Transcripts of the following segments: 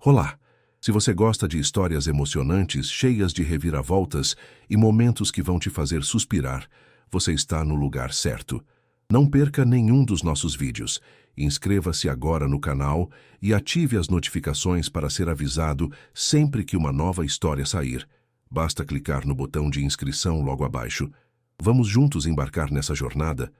Olá! Se você gosta de histórias emocionantes, cheias de reviravoltas e momentos que vão te fazer suspirar, você está no lugar certo. Não perca nenhum dos nossos vídeos. Inscreva-se agora no canal e ative as notificações para ser avisado sempre que uma nova história sair. Basta clicar no botão de inscrição logo abaixo. Vamos juntos embarcar nessa jornada?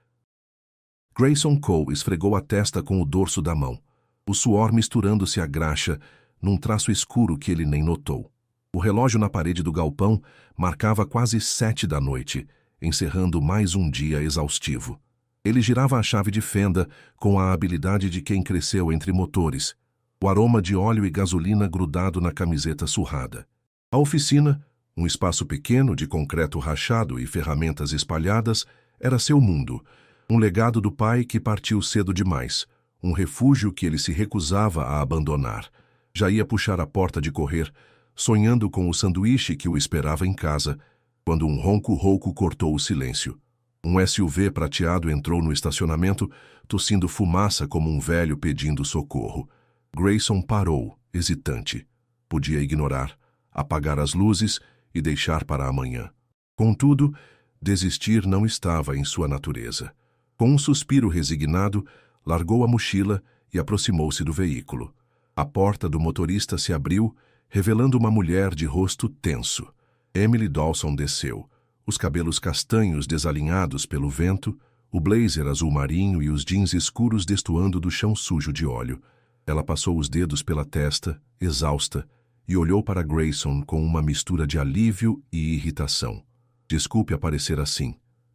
Grayson Cole esfregou a testa com o dorso da mão, o suor misturando-se à graxa, num traço escuro que ele nem notou. O relógio na parede do galpão marcava quase 7 da noite, encerrando mais um dia exaustivo. Ele girava a chave de fenda com a habilidade de quem cresceu entre motores, o aroma de óleo e gasolina grudado na camiseta surrada. A oficina, um espaço pequeno de concreto rachado e ferramentas espalhadas, era seu mundo, um legado do pai que partiu cedo demais, um refúgio que ele se recusava a abandonar. Já ia puxar a porta de correr, sonhando com o sanduíche que o esperava em casa, quando um ronco rouco cortou o silêncio. Um SUV prateado entrou no estacionamento, tossindo fumaça como um velho pedindo socorro. Grayson parou, hesitante. Podia ignorar, apagar as luzes e deixar para amanhã. Contudo, desistir não estava em sua natureza. Com um suspiro resignado, largou a mochila e aproximou-se do veículo. A porta do motorista se abriu, revelando uma mulher de rosto tenso. Emily Dawson desceu, os cabelos castanhos desalinhados pelo vento, o blazer azul marinho e os jeans escuros destoando do chão sujo de óleo. Ela passou os dedos pela testa, exausta, e olhou para Grayson com uma mistura de alívio e irritação. "Desculpe aparecer assim",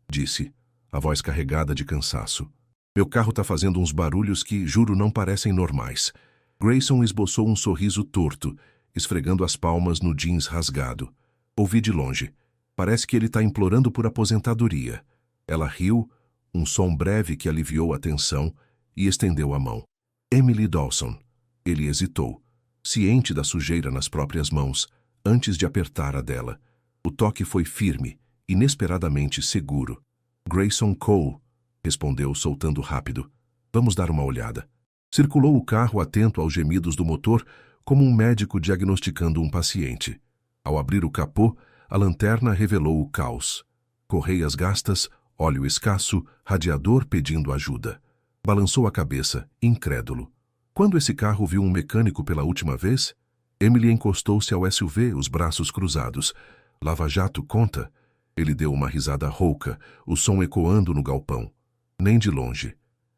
disse, a voz carregada de cansaço. "Meu carro está fazendo uns barulhos que, juro, não parecem normais." Grayson esboçou um sorriso torto, esfregando as palmas no jeans rasgado. Ouvi de longe. "Parece que ele está implorando por aposentadoria." Ela riu, um som breve que aliviou a tensão, e estendeu a mão. "Emily Dawson." Ele hesitou, ciente da sujeira nas próprias mãos, antes de apertar a dela. O toque foi firme, inesperadamente seguro. "Grayson Cole", respondeu soltando rápido. "Vamos dar uma olhada." Circulou o carro atento aos gemidos do motor, como um médico diagnosticando um paciente. Ao abrir o capô, a lanterna revelou o caos. Correias gastas, óleo escasso, radiador pedindo ajuda. Balançou a cabeça, incrédulo. Quando esse carro viu um mecânico pela última vez? Emily encostou-se ao SUV, os braços cruzados. "Lava Jato conta?" Ele deu uma risada rouca, o som ecoando no galpão. "Nem de longe."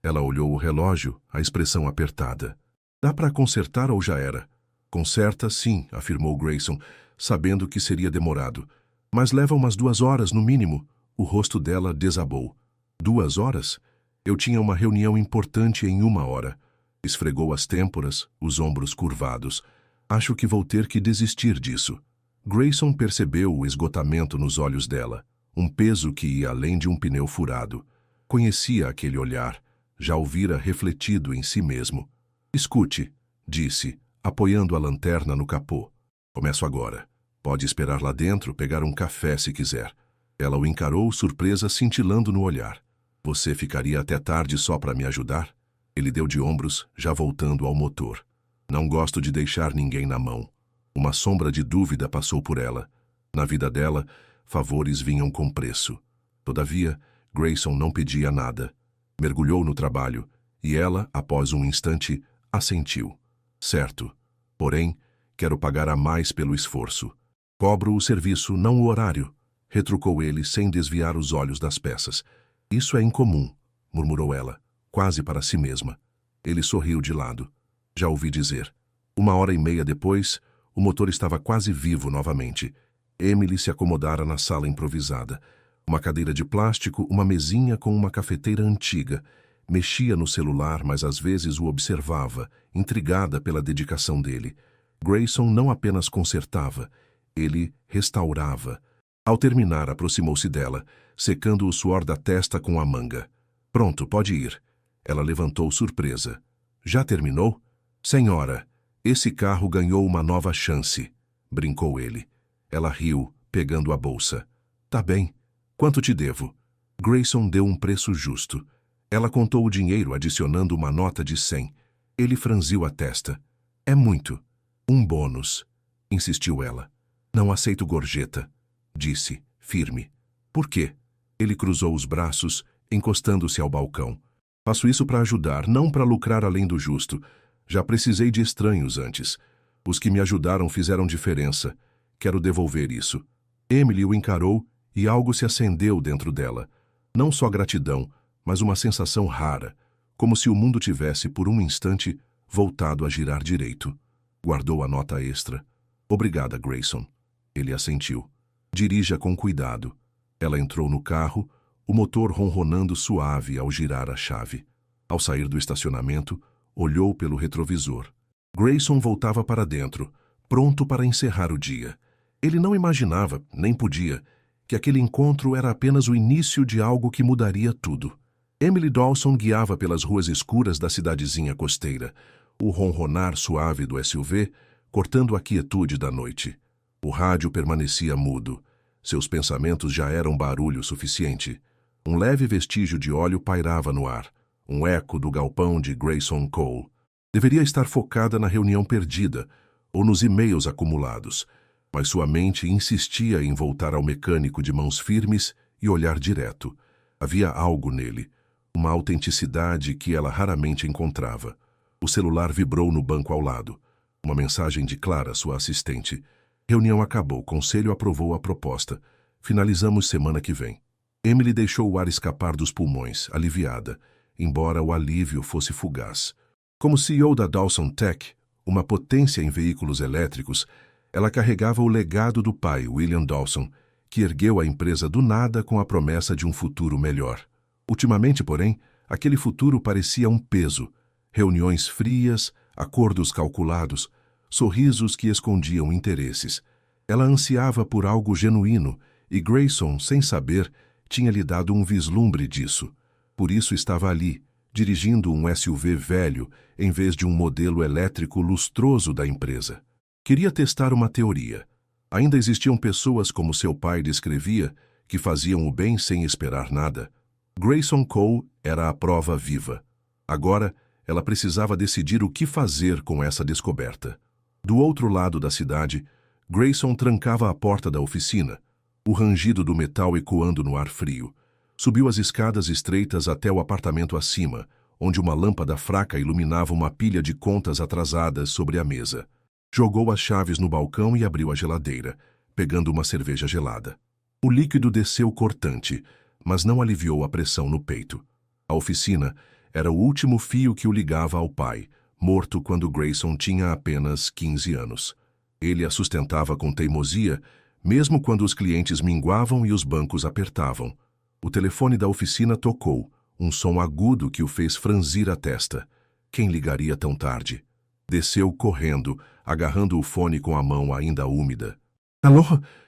Ela olhou o relógio, a expressão apertada. "Dá para consertar ou já era?" "Conserta, sim", afirmou Grayson, sabendo que seria demorado. "Mas leva umas 2 horas, no mínimo." O rosto dela desabou. 2 horas? Eu tinha uma reunião importante em 1 hora. Esfregou as têmporas, os ombros curvados. "Acho que vou ter que desistir disso." Grayson percebeu o esgotamento nos olhos dela, um peso que ia além de um pneu furado. Conhecia aquele olhar. Já o vira refletido em si mesmo. "Escute", disse, apoiando a lanterna no capô. "Começo agora. Pode esperar lá dentro, pegar um café se quiser." Ela o encarou, surpresa cintilando no olhar. "Você ficaria até tarde só para me ajudar?" Ele deu de ombros, já voltando ao motor. "Não gosto de deixar ninguém na mão." Uma sombra de dúvida passou por ela. Na vida dela, favores vinham com preço. Todavia, Grayson não pedia nada. Mergulhou no trabalho, e ela, após um instante, assentiu. "Certo. Porém, quero pagar a mais pelo esforço." "Cobro o serviço, não o horário", retrucou ele sem desviar os olhos das peças. "Isso é incomum", murmurou ela, quase para si mesma. Ele sorriu de lado. "Já ouvi dizer." 1h30 depois, o motor estava quase vivo novamente. Emily se acomodara na sala improvisada. Uma cadeira de plástico, uma mesinha com uma cafeteira antiga. Mexia no celular, mas às vezes o observava, intrigada pela dedicação dele. Grayson não apenas consertava, ele restaurava. Ao terminar, aproximou-se dela, secando o suor da testa com a manga. "Pronto, pode ir." Ela levantou surpresa. "Já terminou?" "Senhora, esse carro ganhou uma nova chance", brincou ele. Ela riu, pegando a bolsa. "Tá bem. Quanto te devo?" Grayson deu um preço justo. Ela contou o dinheiro, adicionando uma nota de 100. Ele franziu a testa. "É muito." Um bônus, insistiu ela. Não aceito gorjeta, disse, firme. Por quê? Ele cruzou os braços, encostando-se ao balcão. Faço isso para ajudar, não para lucrar além do justo. Já precisei de estranhos antes. Os que me ajudaram fizeram diferença. Quero devolver isso. Emily o encarou e algo se acendeu dentro dela. Não só gratidão, mas uma sensação rara, como se o mundo tivesse, por um instante, voltado a girar direito. Guardou a nota extra. Obrigada, Grayson. Ele assentiu. Dirija com cuidado. Ela entrou no carro, o motor ronronando suave ao girar a chave. Ao sair do estacionamento, olhou pelo retrovisor. Grayson voltava para dentro, pronto para encerrar o dia. Ele não imaginava, nem podia, que aquele encontro era apenas o início de algo que mudaria tudo. Emily Dawson guiava pelas ruas escuras da cidadezinha costeira, o ronronar suave do SUV cortando a quietude da noite. O rádio permanecia mudo. Seus pensamentos já eram barulho suficiente. Um leve vestígio de óleo pairava no ar, um eco do galpão de Grayson Cole. Deveria estar focada na reunião perdida ou nos e-mails acumulados, mas sua mente insistia em voltar ao mecânico de mãos firmes e olhar direto. Havia algo nele, uma autenticidade que ela raramente encontrava. O celular vibrou no banco ao lado. Uma mensagem de Clara, sua assistente. Reunião acabou, conselho aprovou a proposta. Finalizamos semana que vem. Emily deixou o ar escapar dos pulmões, aliviada, embora o alívio fosse fugaz. Como CEO da Dawson Tech, uma potência em veículos elétricos, ela carregava o legado do pai, William Dawson, que ergueu a empresa do nada com a promessa de um futuro melhor. Ultimamente, porém, aquele futuro parecia um peso. Reuniões frias, acordos calculados, sorrisos que escondiam interesses. Ela ansiava por algo genuíno e Grayson, sem saber, tinha lhe dado um vislumbre disso. Por isso estava ali, dirigindo um SUV velho em vez de um modelo elétrico lustroso da empresa. Queria testar uma teoria. Ainda existiam pessoas como seu pai descrevia, que faziam o bem sem esperar nada. Grayson Cole era a prova viva. Agora, ela precisava decidir o que fazer com essa descoberta. Do outro lado da cidade, Grayson trancava a porta da oficina, o rangido do metal ecoando no ar frio. Subiu as escadas estreitas até o apartamento acima, onde uma lâmpada fraca iluminava uma pilha de contas atrasadas sobre a mesa. Jogou as chaves no balcão e abriu a geladeira, pegando uma cerveja gelada. O líquido desceu cortante, mas não aliviou a pressão no peito. A oficina era o último fio que o ligava ao pai, morto quando Grayson tinha apenas 15 anos. Ele a sustentava com teimosia, mesmo quando os clientes minguavam e os bancos apertavam. O telefone da oficina tocou, um som agudo que o fez franzir a testa. Quem ligaria tão tarde? Desceu correndo, agarrando o fone com a mão ainda úmida. Alô?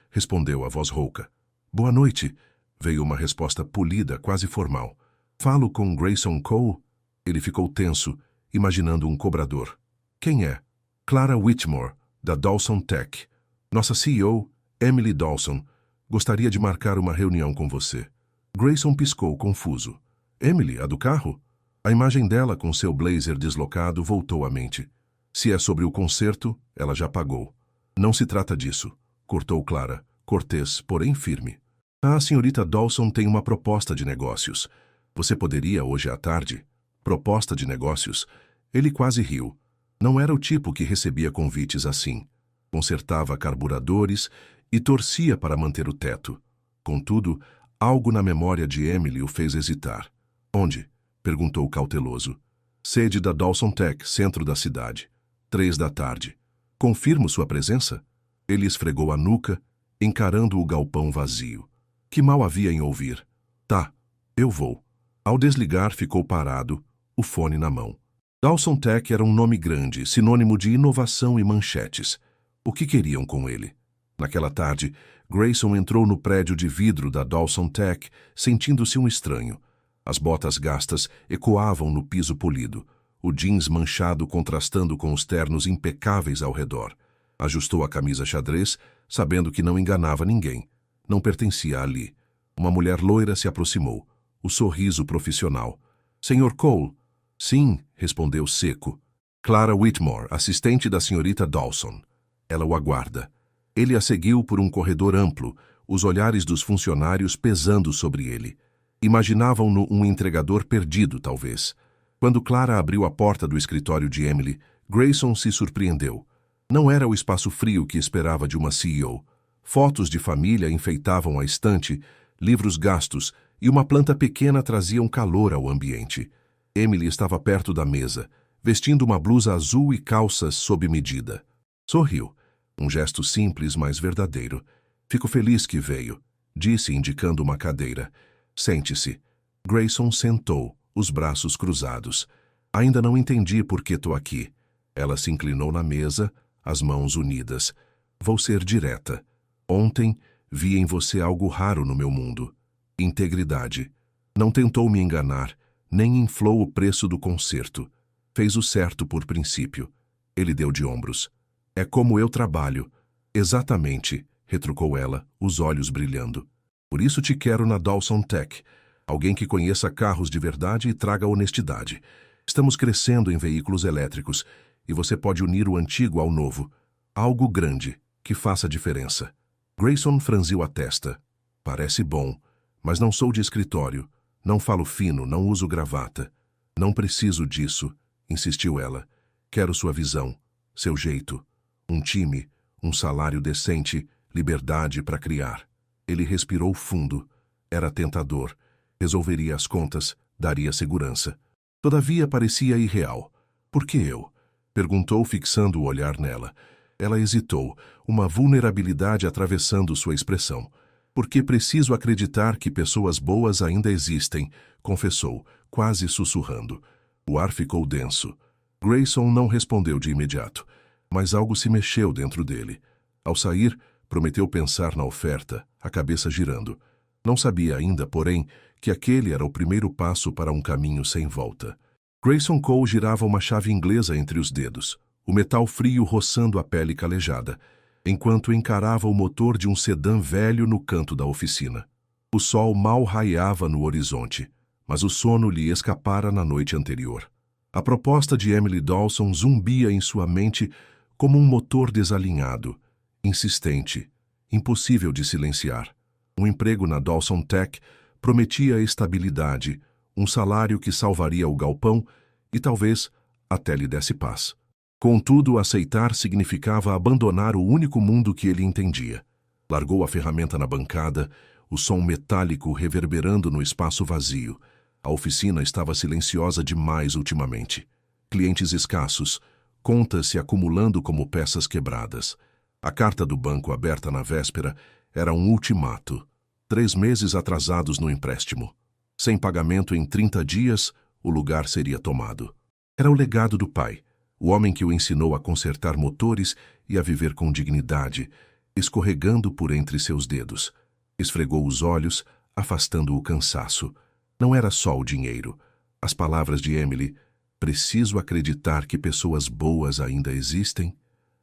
Respondeu a voz rouca. Boa noite, veio uma resposta polida, quase formal. Falo com Grayson Cole? Ele ficou tenso, imaginando um cobrador. Quem é? Clara Whitmore, da Dawson Tech. Nossa CEO, Emily Dawson, gostaria de marcar uma reunião com você. Grayson piscou, confuso. Emily, a do carro? A imagem dela com seu blazer deslocado voltou à mente. Se é sobre o concerto, ela já pagou. Não se trata disso, cortou Clara, cortês, porém firme. A senhorita Dawson tem uma proposta de negócios. Você poderia hoje à tarde? Proposta de negócios? Ele quase riu. Não era o tipo que recebia convites assim. Consertava carburadores e torcia para manter o teto. Contudo, algo na memória de Emily o fez hesitar. Onde? Perguntou cauteloso. Sede da Dawson Tech, centro da cidade. 3 da tarde. Confirmo sua presença? Ele esfregou a nuca, encarando o galpão vazio. Que mal havia em ouvir? Tá, eu vou. Ao desligar, ficou parado, o fone na mão. Dawson Tech era um nome grande, sinônimo de inovação e manchetes. O que queriam com ele? Naquela tarde, Grayson entrou no prédio de vidro da Dawson Tech, sentindo-se um estranho. As botas gastas ecoavam no piso polido, o jeans manchado contrastando com os ternos impecáveis ao redor. Ajustou a camisa xadrez, sabendo que não enganava ninguém. Não pertencia ali. Uma mulher loira se aproximou, o sorriso profissional. Senhor Cole? Sim, respondeu seco. Clara Whitmore, assistente da senhorita Dawson. Ela o aguarda. Ele a seguiu por um corredor amplo, os olhares dos funcionários pesando sobre ele. Imaginavam-no um entregador perdido, talvez. Quando Clara abriu a porta do escritório de Emily, Grayson se surpreendeu. Não era o espaço frio que esperava de uma CEO. Fotos de família enfeitavam a estante, livros gastos e uma planta pequena traziam calor ao ambiente. Emily estava perto da mesa, vestindo uma blusa azul e calças sob medida. Sorriu. Um gesto simples, mas verdadeiro. Fico feliz que veio, disse, indicando uma cadeira. Sente-se. Grayson sentou, os braços cruzados. Ainda não entendi por que estou aqui. Ela se inclinou na mesa, as mãos unidas. Vou ser direta. Ontem, vi em você algo raro no meu mundo. Integridade. Não tentou me enganar, nem inflou o preço do concerto. Fez o certo por princípio. Ele deu de ombros. É como eu trabalho. Exatamente, retrucou ela, os olhos brilhando. Por isso te quero na Dawson Tech. Alguém que conheça carros de verdade e traga honestidade. Estamos crescendo em veículos elétricos e você pode unir o antigo ao novo. Algo grande, que faça diferença. Grayson franziu a testa. Parece bom, mas não sou de escritório. Não falo fino, não uso gravata. Não preciso disso, insistiu ela. Quero sua visão, seu jeito. Um time, um salário decente, liberdade para criar. Ele respirou fundo. Era tentador. Resolveria as contas, daria segurança. Todavia parecia irreal. Por que eu? Perguntou, fixando o olhar nela. Ela hesitou, uma vulnerabilidade atravessando sua expressão. Porque preciso acreditar que pessoas boas ainda existem, confessou, quase sussurrando. O ar ficou denso. Grayson não respondeu de imediato, mas algo se mexeu dentro dele. Ao sair, prometeu pensar na oferta, a cabeça girando. Não sabia ainda, porém, que aquele era o primeiro passo para um caminho sem volta. Grayson Cole girava uma chave inglesa entre os dedos, o metal frio roçando a pele calejada, enquanto encarava o motor de um sedã velho no canto da oficina. O sol mal raiava no horizonte, mas o sono lhe escapara na noite anterior. A proposta de Emily Dawson zumbia em sua mente como um motor desalinhado, insistente, impossível de silenciar. Um emprego na Dawson Tech prometia estabilidade, um salário que salvaria o galpão e talvez até lhe desse paz. Contudo, aceitar significava abandonar o único mundo que ele entendia. Largou a ferramenta na bancada, o som metálico reverberando no espaço vazio. A oficina estava silenciosa demais ultimamente. Clientes escassos, contas se acumulando como peças quebradas. A carta do banco aberta na véspera era um ultimato. 3 meses atrasados no empréstimo. Sem pagamento em 30 dias, o lugar seria tomado. Era o legado do pai, o homem que o ensinou a consertar motores e a viver com dignidade, escorregando por entre seus dedos. Esfregou os olhos, afastando o cansaço. Não era só o dinheiro. As palavras de Emily, preciso acreditar que pessoas boas ainda existem,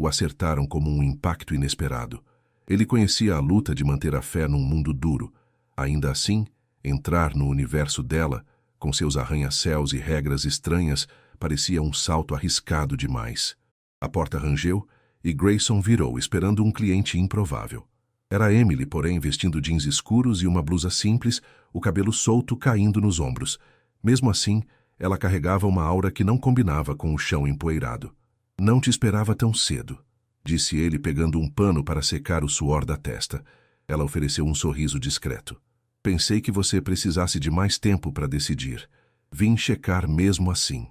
o acertaram como um impacto inesperado. Ele conhecia a luta de manter a fé num mundo duro. Ainda assim, entrar no universo dela, com seus arranha-céus e regras estranhas, parecia um salto arriscado demais. A porta rangeu e Grayson virou, esperando um cliente improvável. Era Emily, porém, vestindo jeans escuros e uma blusa simples, o cabelo solto caindo nos ombros. Mesmo assim, ela carregava uma aura que não combinava com o chão empoeirado. Não te esperava tão cedo, disse ele, pegando um pano para secar o suor da testa. Ela ofereceu um sorriso discreto. Pensei que você precisasse de mais tempo para decidir. Vim checar mesmo assim.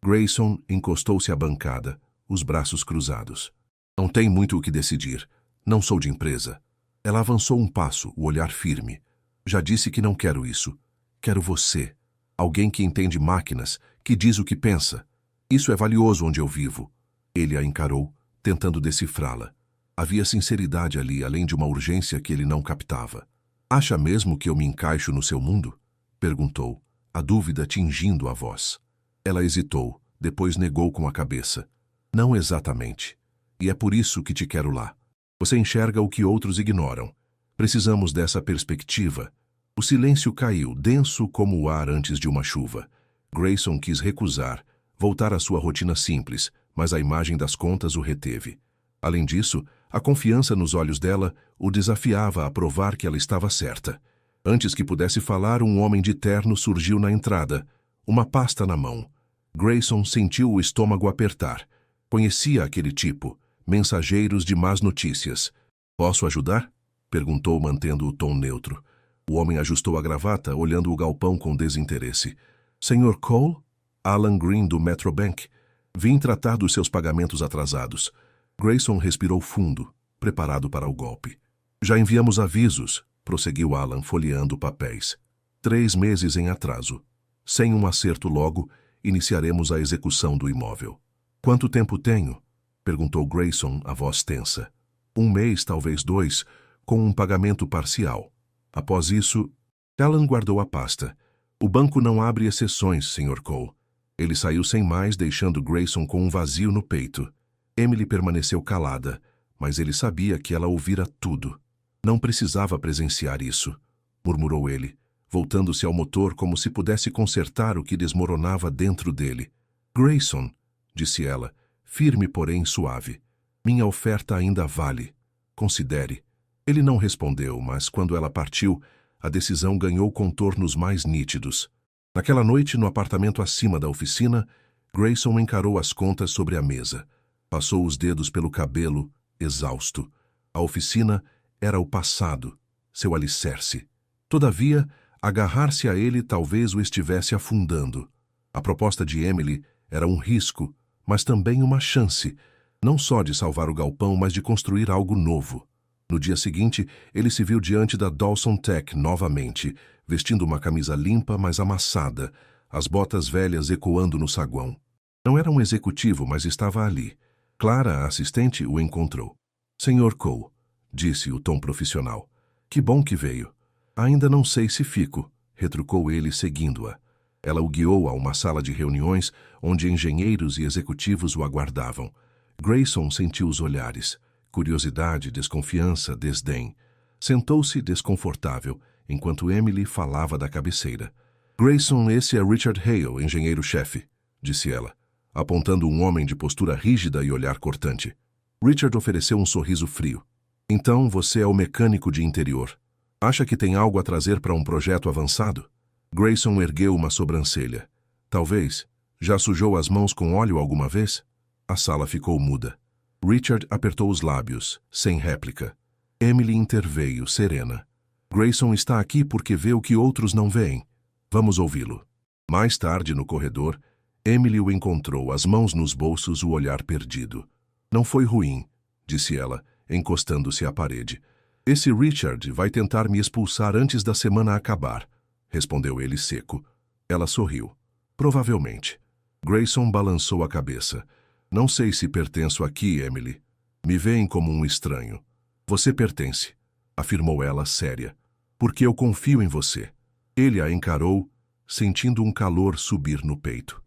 Grayson encostou-se à bancada, os braços cruzados. Não tem muito o que decidir. Não sou de empresa. Ela avançou um passo, o olhar firme. Já disse que não quero isso. Quero você. Alguém que entende máquinas, que diz o que pensa. Isso é valioso onde eu vivo. Ele a encarou, tentando decifrá-la. Havia sinceridade ali, além de uma urgência que ele não captava. Acha mesmo que eu me encaixo no seu mundo? Perguntou, a dúvida tingindo a voz. Ela hesitou, depois negou com a cabeça. Não exatamente. E é por isso que te quero lá. Você enxerga o que outros ignoram. Precisamos dessa perspectiva. O silêncio caiu, denso como o ar antes de uma chuva. Grayson quis recusar, Voltar à sua rotina simples, mas a imagem das contas o reteve. Além disso, a confiança nos olhos dela o desafiava a provar que ela estava certa. Antes que pudesse falar, um homem de terno surgiu na entrada, uma pasta na mão. Grayson sentiu o estômago apertar. Conhecia aquele tipo, mensageiros de más notícias. "Posso ajudar?" perguntou, mantendo o tom neutro. O homem ajustou a gravata, olhando o galpão com desinteresse. "Sr. Cole?" "Alan Green, do Metrobank. Vim tratar dos seus pagamentos atrasados." Grayson respirou fundo, preparado para o golpe. "Já enviamos avisos", prosseguiu Alan, folheando papéis. 3 meses em atraso. Sem um acerto logo, iniciaremos a execução do imóvel." "Quanto tempo tenho?" perguntou Grayson, a voz tensa. 1 mês, talvez 2, com um pagamento parcial. Após isso, Alan guardou a pasta. "O banco não abre exceções, Sr. Cole." Ele saiu sem mais, deixando Grayson com um vazio no peito. Emily permaneceu calada, mas ele sabia que ela ouvira tudo. "Não precisava presenciar isso", murmurou ele, voltando-se ao motor como se pudesse consertar o que desmoronava dentro dele. "Grayson", disse ela, firme porém suave, "minha oferta ainda vale. Considere." Ele não respondeu, mas quando ela partiu, a decisão ganhou contornos mais nítidos. Naquela noite, no apartamento acima da oficina, Grayson encarou as contas sobre a mesa. Passou os dedos pelo cabelo, exausto. A oficina era o passado, seu alicerce. Todavia, agarrar-se a ele talvez o estivesse afundando. A proposta de Emily era um risco, mas também uma chance, não só de salvar o galpão, mas de construir algo novo. No dia seguinte, ele se viu diante da Dawson Tech novamente, vestindo uma camisa limpa, mas amassada, as botas velhas ecoando no saguão. Não era um executivo, mas estava ali. Clara, a assistente, o encontrou. "Sr. Cole", disse o tom profissional. "Que bom que veio." "Ainda não sei se fico", retrucou ele, seguindo-a. Ela o guiou a uma sala de reuniões, onde engenheiros e executivos o aguardavam. Grayson sentiu os olhares. Curiosidade, desconfiança, desdém. Sentou-se desconfortável, enquanto Emily falava da cabeceira. "Grayson, esse é Richard Hale, engenheiro-chefe", disse ela, apontando um homem de postura rígida e olhar cortante. Richard ofereceu um sorriso frio. "Então você é o mecânico de interior. Acha que tem algo a trazer para um projeto avançado?" Grayson ergueu uma sobrancelha. "Talvez. Já sujou as mãos com óleo alguma vez?" A sala ficou muda. Richard apertou os lábios, sem réplica. Emily interveio, serena. "Grayson está aqui porque vê o que outros não veem. Vamos ouvi-lo." Mais tarde, no corredor, Emily o encontrou, as mãos nos bolsos, o olhar perdido. "Não foi ruim", disse ela, encostando-se à parede. "Esse Richard vai tentar me expulsar antes da semana acabar", respondeu ele seco. Ela sorriu. "Provavelmente." Grayson balançou a cabeça. "Não sei se pertenço aqui, Emily. Me veem como um estranho." "Você pertence", afirmou ela séria, "porque eu confio em você." Ele a encarou, sentindo um calor subir no peito.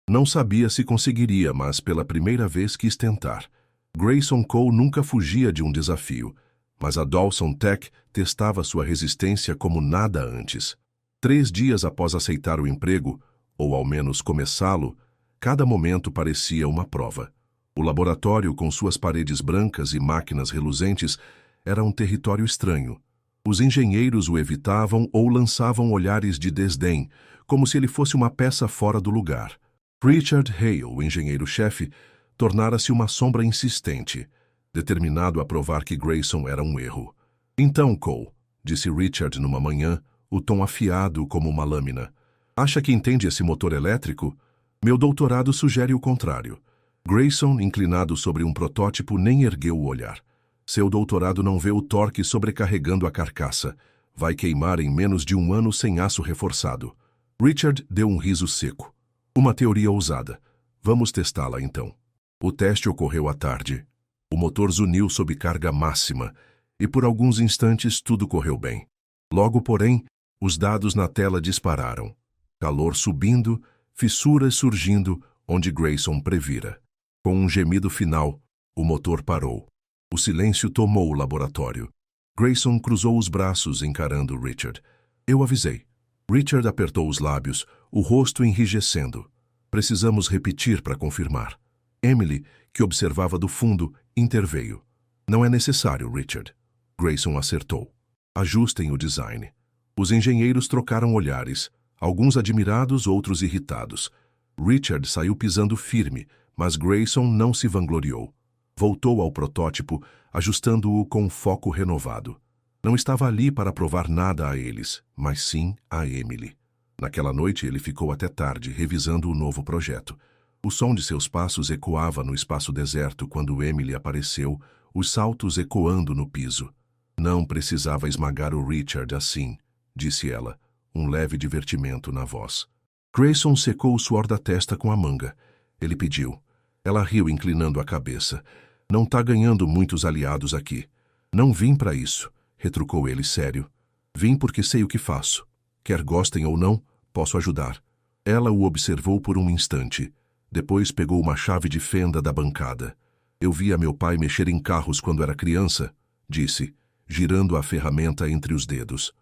Não sabia se conseguiria, mas pela primeira vez quis tentar. Grayson Cole nunca fugia de um desafio, mas a Dawson Tech testava sua resistência como nada antes. 3 dias após aceitar o emprego, ou ao menos começá-lo, cada momento parecia uma prova. O laboratório, com suas paredes brancas e máquinas reluzentes, era um território estranho. Os engenheiros o evitavam ou lançavam olhares de desdém, como se ele fosse uma peça fora do lugar. Richard Hale, o engenheiro-chefe, tornara-se uma sombra insistente, determinado a provar que Grayson era um erro. "Então, Cole", disse Richard numa manhã, o tom afiado como uma lâmina, "acha que entende esse motor elétrico? Meu doutorado sugere o contrário." Grayson, inclinado sobre um protótipo, nem ergueu o olhar. "Seu doutorado não vê o torque sobrecarregando a carcaça. Vai queimar em menos de 1 ano sem aço reforçado." Richard deu um riso seco. "Uma teoria ousada. Vamos testá-la então." O teste ocorreu à tarde. O motor zuniu sob carga máxima, e por alguns instantes tudo correu bem. Logo, porém, os dados na tela dispararam. Calor subindo, fissuras surgindo onde Grayson previra. Com um gemido final, o motor parou. O silêncio tomou o laboratório. Grayson cruzou os braços encarando Richard. "Eu avisei." Richard apertou os lábios, o rosto enrijecendo. Precisamos repetir para confirmar. Emily, que observava do fundo, interveio. Não é necessário, Richard. Grayson acertou. Ajustem o design. Os engenheiros trocaram olhares, alguns admirados, outros irritados. Richard saiu pisando firme, mas Grayson não se vangloriou. Voltou ao protótipo, ajustando-o com um foco renovado. Não estava ali para provar nada a eles, mas sim a Emily. Naquela noite ele ficou até tarde, revisando o novo projeto. O som de seus passos ecoava no espaço deserto quando Emily apareceu, os saltos ecoando no piso. Não precisava esmagar o Richard assim, disse ela, um leve divertimento na voz. Grayson secou o suor da testa com a manga. Ele pediu. Ela riu, inclinando a cabeça. Não tá ganhando muitos aliados aqui. Não vim para isso, retrucou ele sério. Vim porque sei o que faço. Quer gostem ou não, posso ajudar. Ela o observou por um instante. Depois pegou uma chave de fenda da bancada. Eu via meu pai mexer em carros quando era criança, disse, girando a ferramenta entre os dedos.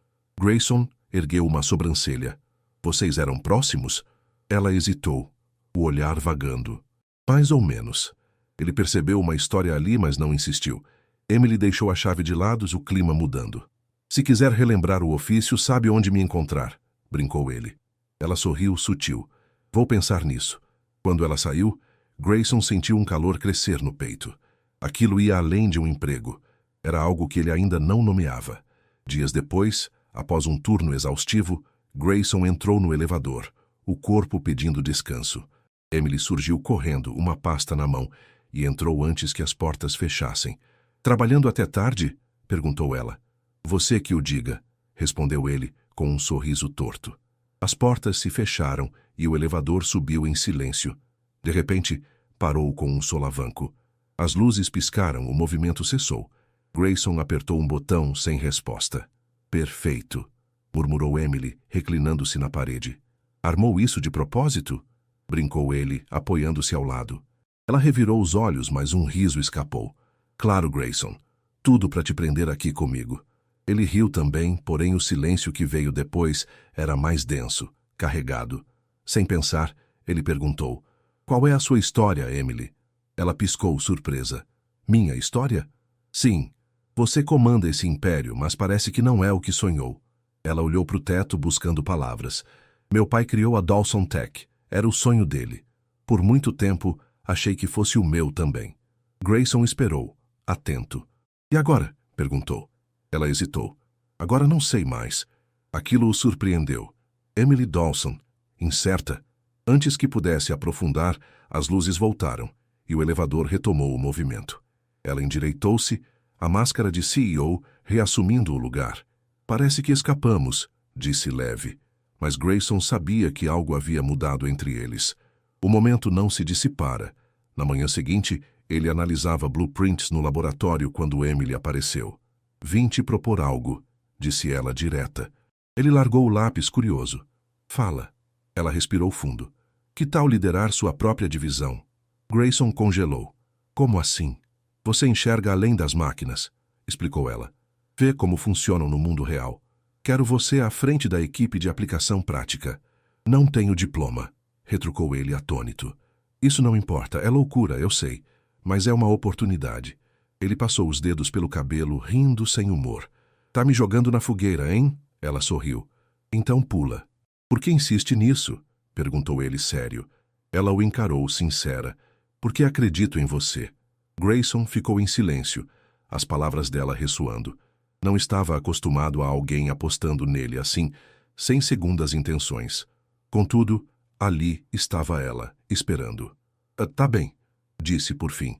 Grayson ergueu uma sobrancelha. Vocês eram próximos? Ela hesitou, o olhar vagando. Mais ou menos. Ele percebeu uma história ali, mas não insistiu. Emily deixou a chave de lado, o clima mudando. Se quiser relembrar o ofício, sabe onde me encontrar, brincou ele. Ela sorriu sutil. Vou pensar nisso. Quando ela saiu, Grayson sentiu um calor crescer no peito. Aquilo ia além de um emprego. Era algo que ele ainda não nomeava. Dias depois, após um turno exaustivo, Grayson entrou no elevador, o corpo pedindo descanso. Emily surgiu correndo, uma pasta na mão, e entrou antes que as portas fechassem. Trabalhando até tarde? Perguntou ela. Você que o diga, respondeu ele, com um sorriso torto. As portas se fecharam e o elevador subiu em silêncio. De repente, parou com um solavanco. As luzes piscaram, o movimento cessou. Grayson apertou um botão sem resposta. Perfeito, murmurou Emily, reclinando-se na parede. Armou isso de propósito? Brincou ele, apoiando-se ao lado. Ela revirou os olhos, mas um riso escapou. Claro, Grayson. Tudo para te prender aqui comigo. Ele riu também, porém o silêncio que veio depois era mais denso, carregado. Sem pensar, ele perguntou. Qual é a sua história, Emily? Ela piscou, surpresa. Minha história? Sim. Você comanda esse império, mas parece que não é o que sonhou. Ela olhou para o teto buscando palavras. Meu pai criou a Dawson Tech. Era o sonho dele. Por muito tempo, achei que fosse o meu também. Grayson esperou, atento. E agora? Perguntou. Ela hesitou. Agora não sei mais. Aquilo o surpreendeu. Emily Dawson, incerta. Antes que pudesse aprofundar, as luzes voltaram e o elevador retomou o movimento. Ela endireitou-se, a máscara de CEO reassumindo o lugar. Parece que escapamos, disse leve. Mas Grayson sabia que algo havia mudado entre eles. O momento não se dissipara. Na manhã seguinte, ele analisava blueprints no laboratório quando Emily apareceu. Vim te propor algo, disse ela direta. Ele largou o lápis curioso. Fala. Ela respirou fundo. Que tal liderar sua própria divisão? Grayson congelou. Como assim? Você enxerga além das máquinas, explicou ela. Vê como funcionam no mundo real. Quero você à frente da equipe de aplicação prática. Não tenho diploma, retrucou ele atônito. Isso não importa, é loucura, eu sei, mas é uma oportunidade. Ele passou os dedos pelo cabelo, rindo sem humor. Tá me jogando na fogueira, hein? Ela sorriu. Então pula. Por que insiste nisso? Perguntou ele sério. Ela o encarou, sincera. Porque acredito em você. Grayson ficou em silêncio, as palavras dela ressoando. Não estava acostumado a alguém apostando nele assim, sem segundas intenções. Contudo, ali estava ela, esperando. Tá bem, disse por fim.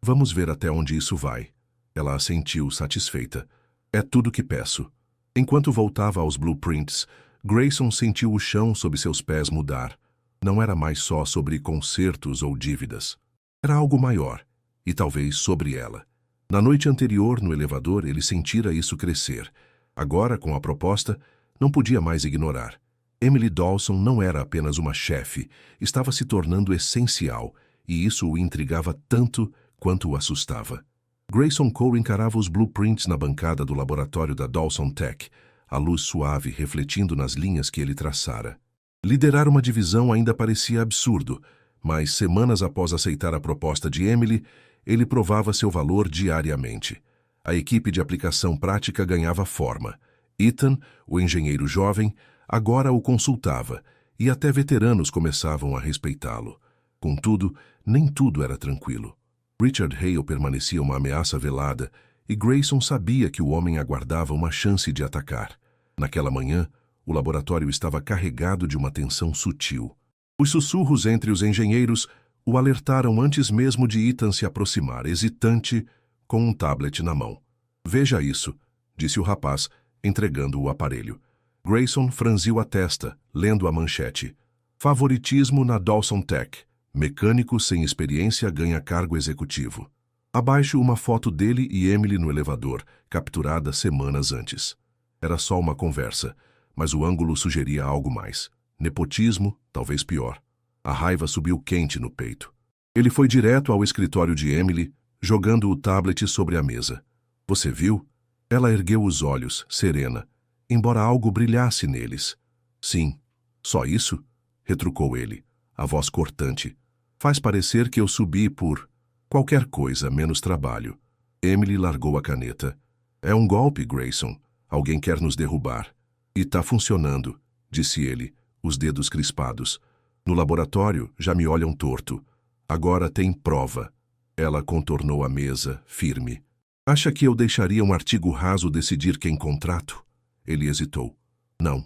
Vamos ver até onde isso vai. Ela assentiu, satisfeita. É tudo que peço. Enquanto voltava aos blueprints, Grayson sentiu o chão sob seus pés mudar. Não era mais só sobre concertos ou dívidas. Era algo maior, e talvez sobre ela. Na noite anterior, no elevador, ele sentira isso crescer. Agora, com a proposta, não podia mais ignorar. Emily Dawson não era apenas uma chefe, estava se tornando essencial, e isso o intrigava tanto quanto o assustava. Grayson Cole encarava os blueprints na bancada do laboratório da Dawson Tech, a luz suave refletindo nas linhas que ele traçara. Liderar uma divisão ainda parecia absurdo, mas semanas após aceitar a proposta de Emily, ele provava seu valor diariamente. A equipe de aplicação prática ganhava forma. Ethan, o engenheiro jovem, agora o consultava, e até veteranos começavam a respeitá-lo. Contudo, nem tudo era tranquilo. Richard Hale permanecia uma ameaça velada, e Grayson sabia que o homem aguardava uma chance de atacar. Naquela manhã, o laboratório estava carregado de uma tensão sutil. Os sussurros entre os engenheiros o alertaram antes mesmo de Ethan se aproximar, hesitante, com um tablet na mão. "Veja isso", disse o rapaz, entregando o aparelho. Grayson franziu a testa, lendo a manchete. "Favoritismo na Dawson Tech. Mecânico sem experiência ganha cargo executivo." Abaixo, uma foto dele e Emily no elevador, capturada semanas antes. Era só uma conversa, mas o ângulo sugeria algo mais. Nepotismo, talvez pior. A raiva subiu quente no peito. Ele foi direto ao escritório de Emily, jogando o tablet sobre a mesa. "Você viu?" Ela ergueu os olhos, serena, embora algo brilhasse neles. "Sim." "Só isso?" retrucou ele, a voz cortante. "Faz parecer que eu subi por qualquer coisa menos trabalho." Emily largou a caneta. "É um golpe, Grayson. Alguém quer nos derrubar." "E tá funcionando", disse ele, os dedos crispados. "No laboratório já me olham torto. Agora tem prova." Ela contornou a mesa, firme. "Acha que eu deixaria um artigo raso decidir quem contrato?" Ele hesitou. "Não,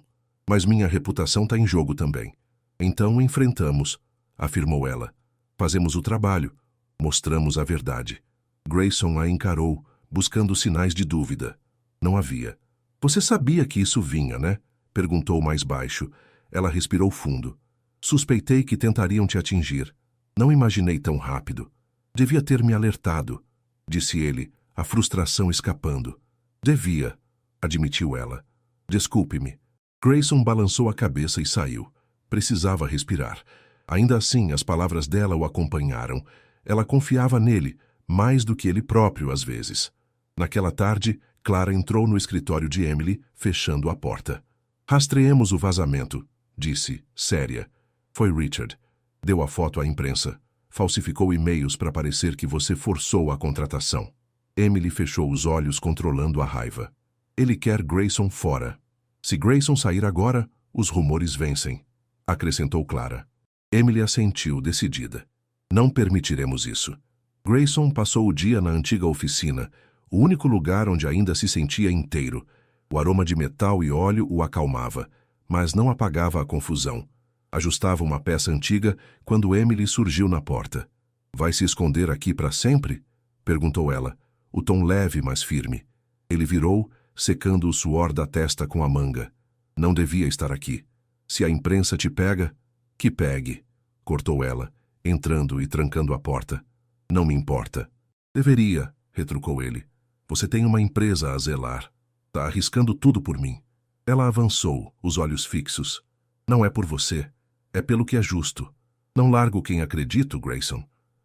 mas minha reputação está em jogo também." "Então enfrentamos", afirmou ela. "Fazemos o trabalho. Mostramos a verdade." Grayson a encarou, buscando sinais de dúvida. Não havia. "Você sabia que isso vinha, né?" perguntou mais baixo. Ela respirou fundo. "Suspeitei que tentariam te atingir. Não imaginei tão rápido. Devia ter me alertado", disse ele, a frustração escapando. "Devia", admitiu ela. "Desculpe-me." Grayson balançou a cabeça e saiu. Precisava respirar. Ainda assim, as palavras dela o acompanharam. Ela confiava nele, mais do que ele próprio às vezes. Naquela tarde, Clara entrou no escritório de Emily, fechando a porta. "Rastreemos o vazamento", disse, séria. "Foi Richard. Deu a foto à imprensa. Falsificou e-mails para parecer que você forçou a contratação." Emily fechou os olhos, controlando a raiva. "Ele quer Grayson fora. Se Grayson sair agora, os rumores vencem", acrescentou Clara. Emily assentiu, decidida. "Não permitiremos isso." Grayson passou o dia na antiga oficina, o único lugar onde ainda se sentia inteiro. O aroma de metal e óleo o acalmava, mas não apagava a confusão. Ajustava uma peça antiga quando Emily surgiu na porta. "Vai se esconder aqui para sempre?" perguntou ela, o tom leve, mas firme. Ele virou, secando o suor da testa com a manga. "Não devia estar aqui. Se a imprensa te pega, que pegue", cortou ela, entrando e trancando a porta. "Não me importa." "Deveria", retrucou ele. "Você tem uma empresa a zelar. Tá arriscando tudo por mim." Ela avançou, os olhos fixos. "Não é por você. É pelo que é justo. Não largo quem acredito, Grayson.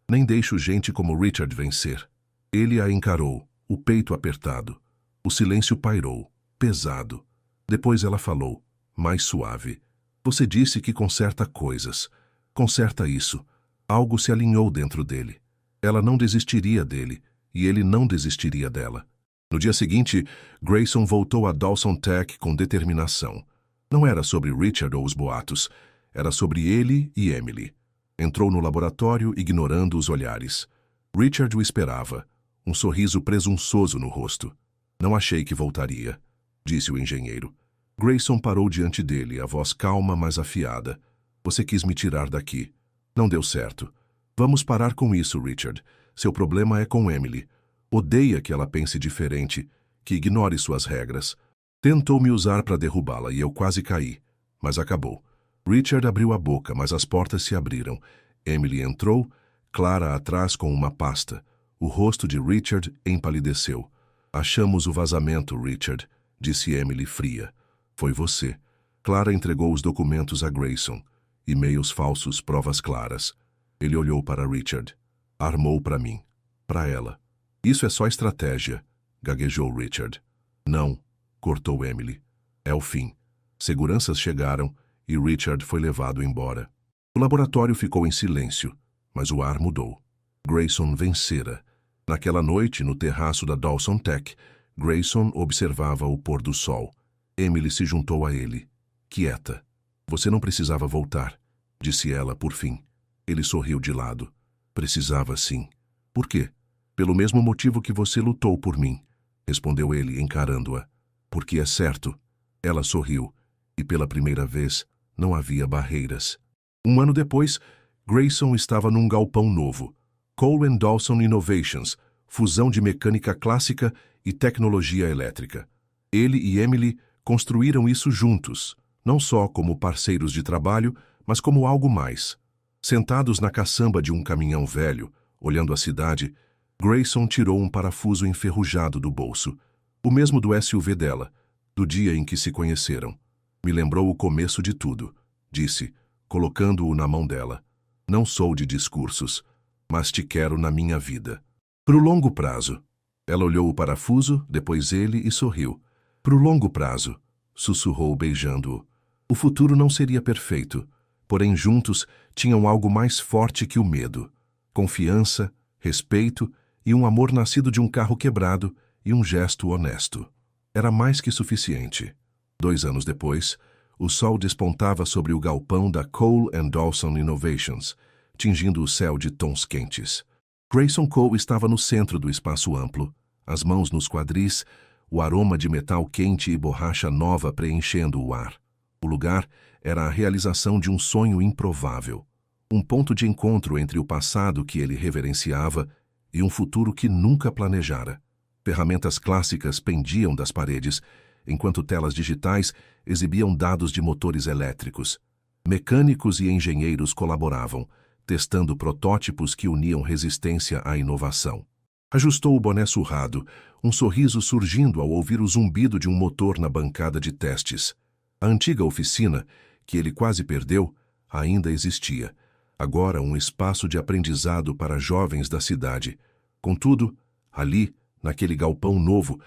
Nem deixo gente como Richard vencer." Ele a encarou, o peito apertado. O silêncio pairou, pesado. Depois ela falou, mais suave. "Você disse que conserta coisas. Conserta isso." Algo se alinhou dentro dele. Ela não desistiria dele, e ele não desistiria dela. No dia seguinte, Grayson voltou a Dawson Tech com determinação. Não era sobre Richard ou os boatos. Era sobre ele e Emily. Entrou no laboratório, ignorando os olhares. Richard o esperava, um sorriso presunçoso no rosto. "Não achei que voltaria", disse o engenheiro. Grayson parou diante dele, a voz calma, mas afiada. "Você quis me tirar daqui. Não deu certo. Vamos parar com isso, Richard. Seu problema é com Emily. Odeia que ela pense diferente, que ignore suas regras. Tentou me usar para derrubá-la e eu quase caí, mas acabou." Richard abriu a boca, mas as portas se abriram. Emily entrou, Clara atrás com uma pasta. O rosto de Richard empalideceu. "Achamos o vazamento, Richard", disse Emily fria. "Foi você." Clara entregou os documentos a Grayson. E-mails falsos, provas claras. Ele olhou para Richard. "Armou para mim. Para ela." "Isso é só estratégia", gaguejou Richard. "Não", cortou Emily. "É o fim." Seguranças chegaram, e Richard foi levado embora. O laboratório ficou em silêncio, mas o ar mudou. Grayson vencera. Naquela noite, no terraço da Dawson Tech, Grayson observava o pôr do sol. Emily se juntou a ele. Quieta. Você não precisava voltar, disse ela por fim. Ele sorriu de lado. Precisava sim. Por quê? Pelo mesmo motivo que você lutou por mim, respondeu ele, encarando-a. Porque é certo. Ela sorriu, e pela primeira vez não havia barreiras. Um ano depois, Grayson estava num galpão novo. Cole & Dawson Innovations, fusão de mecânica clássica e tecnologia elétrica. Ele e Emily construíram isso juntos, não só como parceiros de trabalho, mas como algo mais. Sentados na caçamba de um caminhão velho, olhando a cidade, Grayson tirou um parafuso enferrujado do bolso, o mesmo do SUV dela, do dia em que se conheceram. Me lembrou o começo de tudo, disse, colocando-o na mão dela. Não sou de discursos, mas te quero na minha vida. Pro longo prazo. Ela olhou o parafuso, depois ele e sorriu. Pro longo prazo, sussurrou beijando-o. O futuro não seria perfeito, porém juntos tinham algo mais forte que o medo. Confiança, respeito e um amor nascido de um carro quebrado e um gesto honesto. Era mais que suficiente. 2 anos depois, o sol despontava sobre o galpão da Cole & Dawson Innovations, tingindo o céu de tons quentes. Grayson Cole estava no centro do espaço amplo, as mãos nos quadris, o aroma de metal quente e borracha nova preenchendo o ar. O lugar era a realização de um sonho improvável, um ponto de encontro entre o passado que ele reverenciava e um futuro que nunca planejara. Ferramentas clássicas pendiam das paredes, enquanto telas digitais exibiam dados de motores elétricos. Mecânicos e engenheiros colaboravam, testando protótipos que uniam resistência à inovação. Ajustou o boné surrado, um sorriso surgindo ao ouvir o zumbido de um motor na bancada de testes. A antiga oficina, que ele quase perdeu, ainda existia. Agora um espaço de aprendizado para jovens da cidade. Contudo, ali, naquele galpão novo,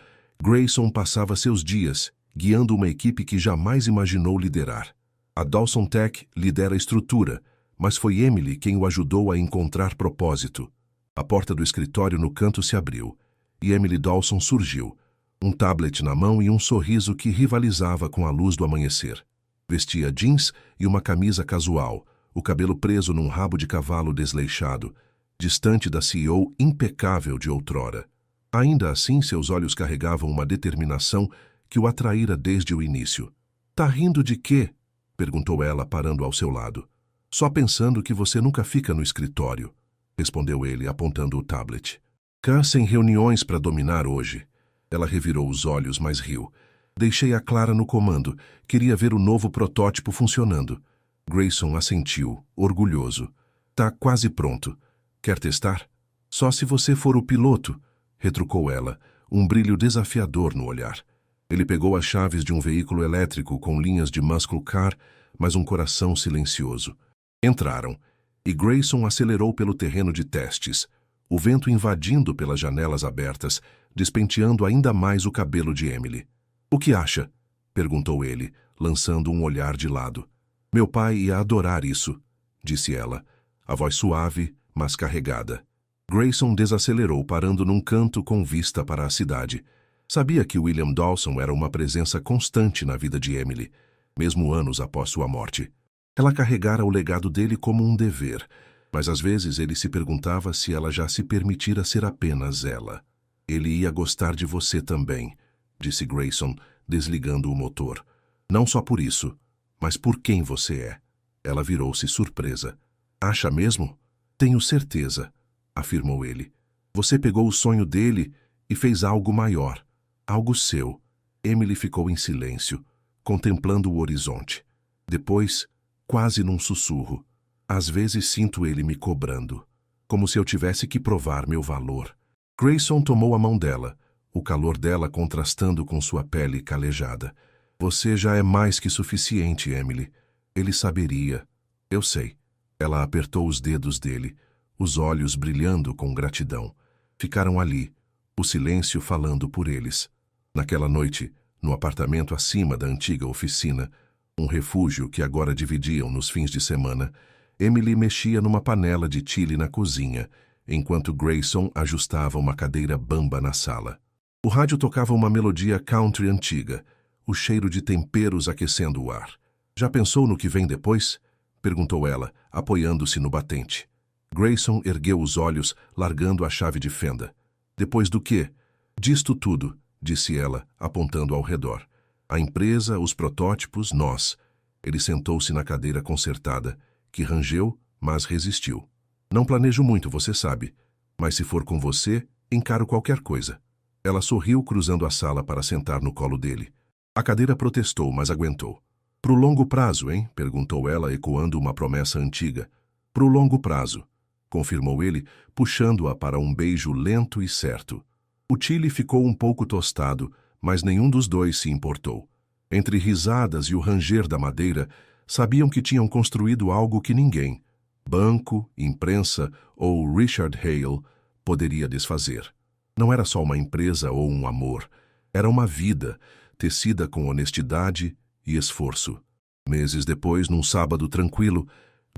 Grayson passava seus dias, guiando uma equipe que jamais imaginou liderar. A Dawson Tech lidera a estrutura, mas foi Emily quem o ajudou a encontrar propósito. A porta do escritório no canto se abriu, e Emily Dawson surgiu, um tablet na mão e um sorriso que rivalizava com a luz do amanhecer. Vestia jeans e uma camisa casual, o cabelo preso num rabo de cavalo desleixado, distante da CEO impecável de outrora. Ainda assim, seus olhos carregavam uma determinação que o atraíra desde o início. "Tá rindo de quê?" perguntou ela, parando ao seu lado. "Só pensando que você nunca fica no escritório", respondeu ele, apontando o tablet. "Cá sem reuniões para dominar hoje." Ela revirou os olhos, mas riu. "Deixei a Clara no comando. Queria ver o novo protótipo funcionando." Grayson assentiu, orgulhoso. "Tá quase pronto. Quer testar?" "Só se você for o piloto", retrucou ela, um brilho desafiador no olhar. Ele pegou as chaves de um veículo elétrico com linhas de muscle car, mas um coração silencioso. Entraram, e Grayson acelerou pelo terreno de testes, o vento invadindo pelas janelas abertas, despenteando ainda mais o cabelo de Emily. "O que acha?" perguntou ele, lançando um olhar de lado. "Meu pai ia adorar isso", disse ela, a voz suave, mas carregada. Grayson desacelerou, parando num canto com vista para a cidade. Sabia que William Dawson era uma presença constante na vida de Emily, mesmo anos após sua morte. Ela carregara o legado dele como um dever, mas às vezes ele se perguntava se ela já se permitira ser apenas ela. "Ele ia gostar de você também", disse Grayson, desligando o motor. "Não só por isso, mas por quem você é." Ela virou-se surpresa. "Acha mesmo?" "Tenho certeza", afirmou ele. "Você pegou o sonho dele e fez algo maior, algo seu." Emily ficou em silêncio, contemplando o horizonte. Depois, quase num sussurro, "Às vezes sinto ele me cobrando, como se eu tivesse que provar meu valor." Grayson tomou a mão dela, o calor dela contrastando com sua pele calejada. "Você já é mais que suficiente, Emily." Ele saberia. "Eu sei." Ela apertou os dedos dele, os olhos brilhando com gratidão. Ficaram ali, o silêncio falando por eles. Naquela noite, no apartamento acima da antiga oficina, Um refúgio que agora dividiam nos fins de semana, Emily mexia numa panela de chile na cozinha, enquanto Grayson ajustava uma cadeira bamba na sala. O rádio tocava uma melodia country antiga, o cheiro de temperos aquecendo o ar. Já pensou no que vem depois? Perguntou ela, apoiando-se no batente. Grayson ergueu os olhos, largando a chave de fenda. Depois do quê? Disto tudo, disse ela, apontando ao redor. A empresa, os protótipos, nós. Ele sentou-se na cadeira consertada, que rangeu, mas resistiu. Não planejo muito, você sabe. Mas se for com você, encaro qualquer coisa. Ela sorriu, cruzando a sala para sentar no colo dele. A cadeira protestou, mas aguentou. Pro longo prazo, hein? Perguntou ela, ecoando uma promessa antiga. Pro longo prazo, confirmou ele, puxando-a para um beijo lento e certo. O chile ficou um pouco tostado, mas nenhum dos dois se importou. Entre risadas e o ranger da madeira, sabiam que tinham construído algo que ninguém, banco, imprensa ou Richard Hale, poderia desfazer. Não era só uma empresa ou um amor, era uma vida, tecida com honestidade e esforço. Meses depois, num sábado tranquilo,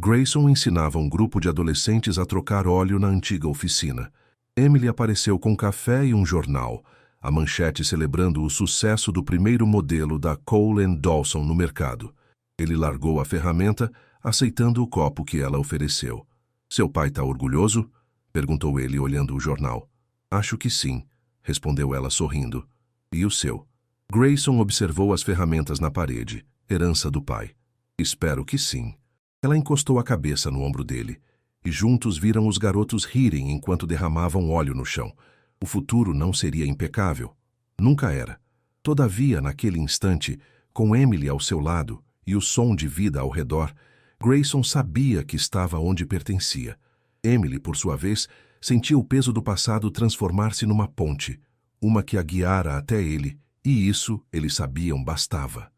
Grayson ensinava um grupo de adolescentes a trocar óleo na antiga oficina. Emily apareceu com café e um jornal, a manchete celebrando o sucesso do primeiro modelo da Cole & Dawson no mercado. Ele largou a ferramenta, aceitando o copo que ela ofereceu. Seu pai está orgulhoso? Perguntou ele, olhando o jornal. Acho que sim, respondeu ela sorrindo. E o seu? Grayson observou as ferramentas na parede, herança do pai. Espero que sim. Ela encostou a cabeça no ombro dele, e juntos viram os garotos rirem enquanto derramavam óleo no chão. O futuro não seria impecável. Nunca era. Todavia, naquele instante, com Emily ao seu lado e o som de vida ao redor, Grayson sabia que estava onde pertencia. Emily, por sua vez, sentia o peso do passado transformar-se numa ponte, uma que a guiara até ele, e isso, eles sabiam, bastava.